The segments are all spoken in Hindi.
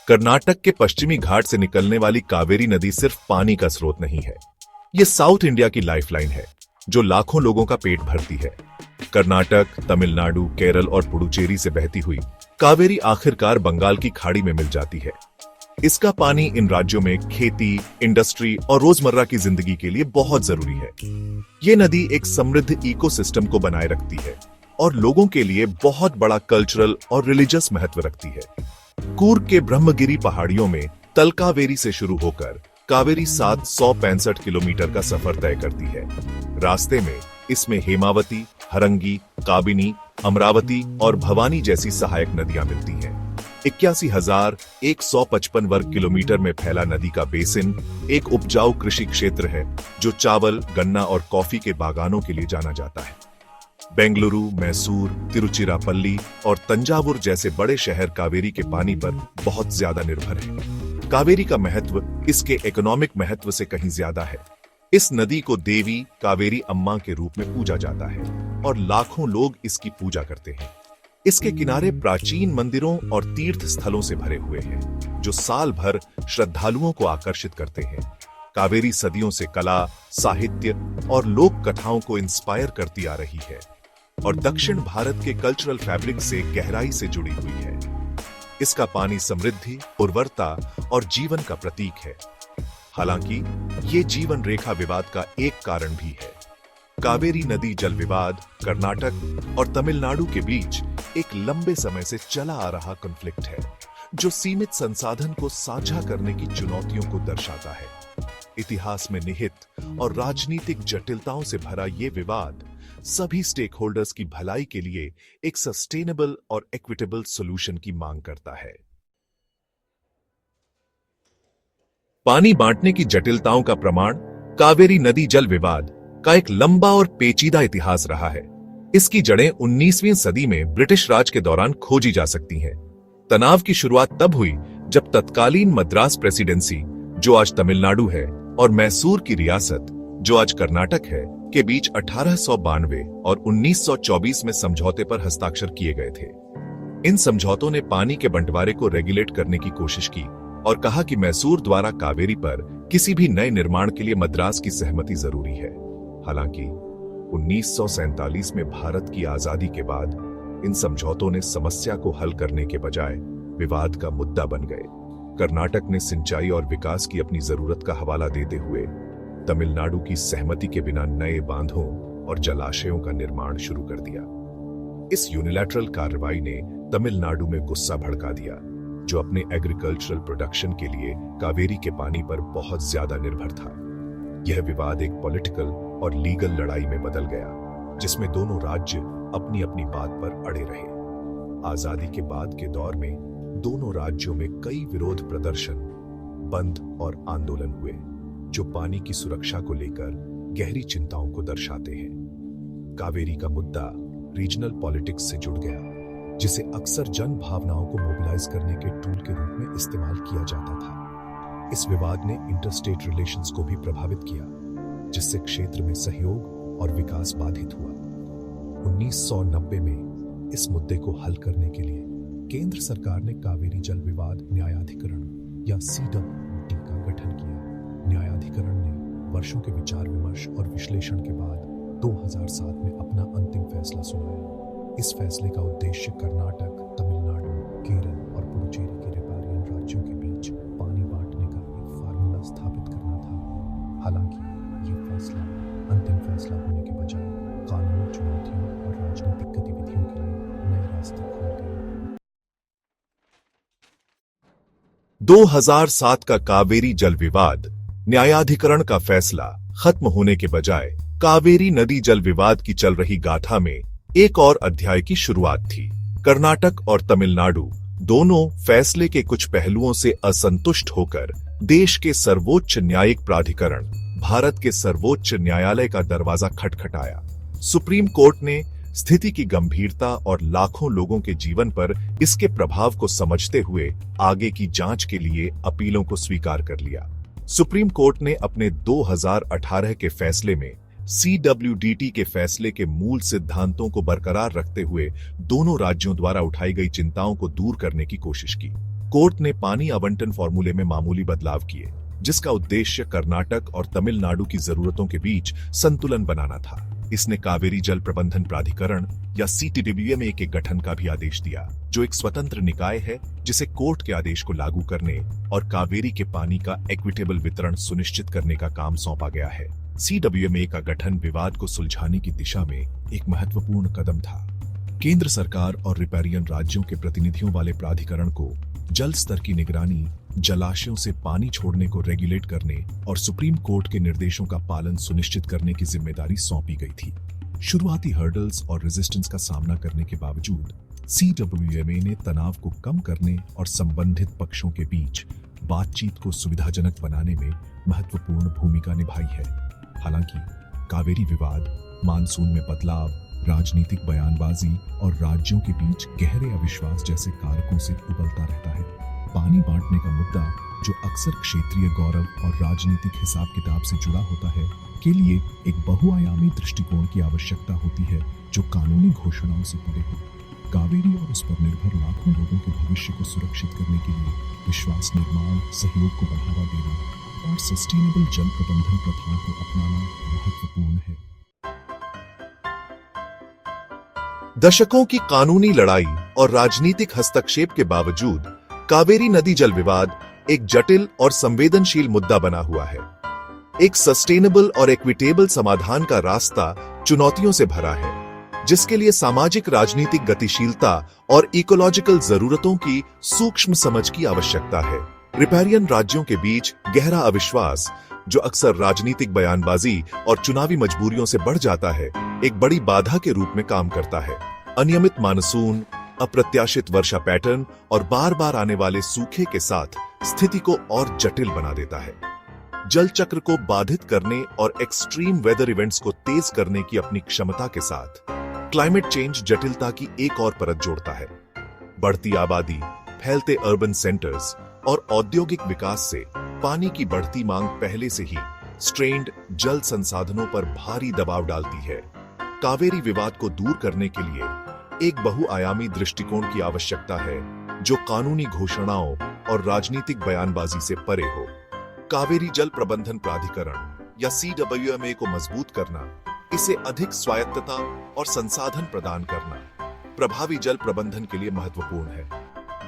कर्नाटक के पश्चिमी घाट से निकलने वाली कावेरी नदी सिर्फ पानी का स्रोत नहीं है, ये साउथ इंडिया की लाइफलाइन है जो लाखों लोगों का पेट भरती है। कर्नाटक, तमिलनाडु, केरल और पुडुचेरी से बहती हुई कावेरी आखिरकार बंगाल की खाड़ी में मिल जाती है। इसका पानी इन राज्यों में खेती, इंडस्ट्री और रोजमर्रा की जिंदगी के लिए बहुत जरूरी है। ये नदी एक समृद्ध इकोसिस्टम को बनाए रखती है और लोगों के लिए बहुत बड़ा कल्चरल और रिलीजियस महत्व रखती है। कूर्ग के ब्रह्मगिरी पहाड़ियों में तलकावेरी से शुरू होकर कावेरी 765 किलोमीटर का सफर तय करती है। रास्ते में इसमें हेमावती, हरंगी, काबिनी, अमरावती और भवानी जैसी सहायक नदियां मिलती हैं। 81,155 वर्ग किलोमीटर में फैला नदी का बेसिन एक उपजाऊ कृषि क्षेत्र है जो चावल, गन्ना और कॉफी के बागानों के लिए जाना जाता है। बेंगलुरु, मैसूर, तिरुचिरापल्ली और तंजावुर जैसे बड़े शहर कावेरी के पानी पर बहुत ज्यादा निर्भर हैं। कावेरी का महत्व इसके इकोनॉमिक महत्व से कहीं ज्यादा है। इस नदी को देवी कावेरी अम्मा के रूप में पूजा जाता है और लाखों लोग इसकी पूजा करते हैं। इसके किनारे प्राचीन मंदिरों और तीर्थ स्थलों से भरे हुए हैं जो साल भर श्रद्धालुओं को आकर्षित करते हैं। कावेरी सदियों से कला, साहित्य और लोक कथाओं को इंस्पायर करती आ रही है और दक्षिण भारत के कल्चरल फैब्रिक से गहराई से जुड़ी हुई है। इसका पानी समृद्धि, उर्वरता और जीवन का प्रतीक है। हालांकि ये जीवन रेखा विवाद का एक कारण भी है। कावेरी नदी जल विवाद कर्नाटक और तमिलनाडु के बीच एक लंबे समय से चला आ रहा कॉन्फ्लिक्ट है जो सीमित संसाधन को साझा करने की चुनौतियों को दर्शाता है। इतिहास में निहित और राजनीतिक जटिलताओं से भरा ये विवाद सभी स्टेक होल्डर्स की भलाई के लिए एक सस्टेनेबल और इक्विटेबल सॉल्यूशन की मांग करता है। पानी बांटने की जटिलताओं का प्रमाण कावेरी नदी जल विवाद का एक लंबा और पेचीदा इतिहास रहा है। इसकी जड़ें 19वीं सदी में ब्रिटिश राज के दौरान खोजी जा सकती हैं। तनाव की शुरुआत तब हुई जब तत्कालीन मद्रास प्रेसिडेंसी, जो आज तमिलनाडु है, और मैसूर की रियासत, जो आज कर्नाटक है, के बीच 1892 और 1924 में समझौते पर हस्ताक्षर किए गए थे। इन समझौतों ने पानी के बंटवारे को रेगुलेट करने की कोशिश की और कहा कि मैसूर द्वारा कावेरी पर किसी भी नए निर्माण के लिए मद्रास की सहमति जरूरी है। हालांकि 1947 में भारत की आजादी के बाद इन समझौतों ने समस्या को हल करने के बजाय विवाद का मुद्दा बन गए। कर्नाटक ने सिंचाई और विकास की अपनी जरूरत का हवाला देते हुए तमिलनाडु की सहमति के बिना नए बांधों और जलाशयों का निर्माण शुरू कर दिया। इस यूनिलैटरल कार्रवाई ने तमिलनाडु में गुस्सा भड़का दिया, जो अपने एग्रीकल्चरल प्रोडक्शन के लिए कावेरी के पानी पर बहुत ज्यादा निर्भर था। यह विवाद एक पॉलिटिकल और लीगल लड़ाई में बदल गया, जिसमें दोनों राज्य अपनी अपनी बात पर अड़े रहे। आजादी के बाद के दौर में दोनों राज्यों में कई विरोध प्रदर्शन, बंद और आंदोलन हुए, जो पानी की सुरक्षा को लेकर गहरी चिंताओं को दर्शाते हैं। कावेरी का मुद्दा रीजनल पॉलिटिक्स से जुड़ गया, जिसे अक्सर जन भावनाओं को मोबिलाइज करने के टूल के रूप में इस्तेमाल किया जाता था। इस विवाद ने इंटरस्टेट रिलेशंस को भी प्रभावित किया, जिससे क्षेत्र में सहयोग और विकास बाधित हुआ। 1990 में इस मुद्दे को हल करने के लिए केंद्र सरकार ने कावेरी जल विवाद न्यायाधिकरण या CWT का गठन किया। न्यायाधिकरण ने वर्षों के विचार विमर्श और विश्लेषण के बाद 2007 में अपना अंतिम फैसला सुनाया। इस फैसले का उद्देश्य कर्नाटक, तमिलनाडु, केरल और पुडुचेरी के रिपेरियन राज्यों के बीच पानी बांटने का एक फार्मूला स्थापित करना था। हालांकि ये फैसला अंतिम फैसला होने के बजाय कानूनी चुनौतियों और राजनीतिक गतिविधियों के लिए नए रास्ते खोल गया। 2007 का कावेरी जल विवाद न्यायाधिकरण का फैसला खत्म होने के बजाय कावेरी नदी जल विवाद की चल रही गाथा में एक और अध्याय की शुरुआत थी। कर्नाटक और तमिलनाडु दोनों फैसले के कुछ पहलुओं से असंतुष्ट होकर देश के सर्वोच्च न्यायिक प्राधिकरण, भारत के सर्वोच्च न्यायालय का दरवाजा खटखटाया। सुप्रीम कोर्ट ने स्थिति की गंभीरता और लाखों लोगों के जीवन पर इसके प्रभाव को समझते हुए आगे की जांच के लिए अपीलों को स्वीकार कर लिया। सुप्रीम कोर्ट ने अपने 2018 के फैसले में CWDT के फैसले के मूल सिद्धांतों को बरकरार रखते हुए दोनों राज्यों द्वारा उठाई गई चिंताओं को दूर करने की कोशिश की। कोर्ट ने पानी आवंटन फॉर्मूले में मामूली बदलाव किए, जिसका उद्देश्य कर्नाटक और तमिलनाडु की जरूरतों के बीच संतुलन बनाना था। इसने कावेरी जल प्रबंधन प्राधिकरण या CTWMA के गठन का भी आदेश दिया, जो एक स्वतंत्र निकाय है जिसे कोर्ट के आदेश को लागू करने और कावेरी के पानी का इक्विटेबल वितरण सुनिश्चित करने का काम सौंपा गया है। CWMA का गठन विवाद को सुलझाने की दिशा में एक महत्वपूर्ण कदम था। केंद्र सरकार और रिपेरियन राज्यों के प्रतिनिधियों वाले प्राधिकरण को जल स्तर की निगरानी, जलाशयों से पानी छोड़ने को रेगुलेट करने और सुप्रीम कोर्ट के निर्देशों का पालन सुनिश्चित करने की जिम्मेदारी सौंपी गई थी। शुरुआती हर्डल्स और रेजिस्टेंस का सामना करने के बावजूद CWMA ने तनाव को कम करने और संबंधित पक्षों के बीच बातचीत को सुविधाजनक बनाने में महत्वपूर्ण भूमिका निभाई है। हालांकि कावेरी विवाद, मानसून में बदलाव, राजनीतिक बयानबाजी और राज्यों के बीच गहरे अविश्वास जैसे कारकों से उबलता रहता है। पानी बांटने का मुद्दा, जो अक्सर क्षेत्रीय गौरव और राजनीतिक हिसाब किताब से जुड़ा होता है, के लिए एक बहुआयामी दृष्टिकोण की आवश्यकता होती है जो कानूनी घोषणाओं से परे हो। कावेरी और उस पर निर्भर लाखों लोगों के भविष्य को सुरक्षित करने के लिए विश्वास निर्माण, सहयोग को बढ़ावा देना और सस्टेनेबल जल प्रबंधन प्रथाओं को अपनाना महत्वपूर्ण है। दशकों की कानूनी लड़ाई और राजनीतिक हस्तक्षेप के बावजूद कावेरी नदी जल विवाद एक जटिल और संवेदनशील मुद्दा बना हुआ है। एक सस्टेनेबल और इक्विटेबल समाधान का रास्ता चुनौतियों से भरा है, जिसके लिए सामाजिक राजनीतिक गतिशीलता और इकोलॉजिकल जरूरतों की सूक्ष्म समझ की आवश्यकता है। रिपेरियन राज्यों के बीच गहरा अविश्वास, जो अक्सर राजनीतिक बयानबाजी और चुनावी मजबूरियों से बढ़ जाता है, एक बड़ी बाधा के रूप में काम करता है। अनियमित मानसून, अप्रत्याशित वर्षा पैटर्न और बार बार आने वाले सूखे के साथ स्थिति को और जटिल बना देता है। जल चक्र को बाधित करने और एक्सट्रीम वेदर इवेंट्स को तेज करने की अपनी क्षमता के साथ क्लाइमेट चेंज जटिलता की एक और परत जोड़ता है। बढ़ती आबादी, फैलते अर्बन सेंटर्स और औद्योगिक विकास से पानी की बढ़ती मांग पहले से ही स्ट्रेन्ड जल संसाधनों पर भारी दबाव डालती है। कावेरी विवाद को दूर करने के लिए एक बहुआयामी दृष्टिकोण की आवश्यकता है, जो कानूनी घोषणाओं और राजनीतिक बयानबाजी से परे हो। कावेरी जल प्रबंधन प्राधिकरण या CWMA को मजबूत करना, इसे अधिक स्वायत्तता और संसाधन प्रदान करना, प्रभावी जल प्रबंधन के लिए महत्वपूर्ण है।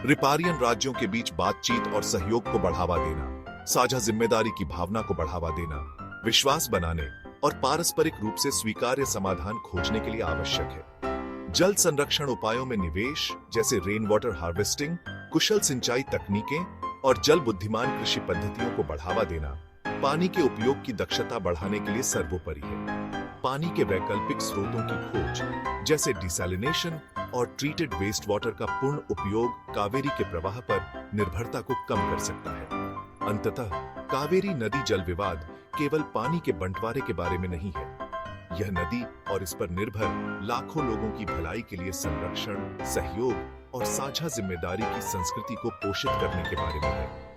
रिपेरियन राज्यों के बीच बातचीत और सहयोग को बढ़ावा देना, साझा जिम्मेदारी की भावना को बढ़ावा देना, विश्वास बनाने और पारस्परिक रूप से स्वीकार्य समाधान खोजने के लिए आवश्यक है। जल संरक्षण उपायों में निवेश, जैसे रेन वाटर हार्वेस्टिंग, कुशल सिंचाई तकनीकें और जल बुद्धिमान कृषि पद्धतियों को बढ़ावा देना, पानी के उपयोग की दक्षता बढ़ाने के लिए सर्वोपरि है। पानी के वैकल्पिक स्रोतों की खोज, जैसे डिसैलिनेशन और ट्रीटेड वेस्ट वाटर का पूर्ण उपयोग, कावेरी के प्रवाह पर निर्भरता को कम कर सकता है। अंततः कावेरी नदी जल विवाद केवल पानी के बंटवारे के बारे में नहीं है। यह नदी और इस पर निर्भर लाखों लोगों की भलाई के लिए संरक्षण, सहयोग और साझा जिम्मेदारी की संस्कृति को पोषित करने के बारे में है।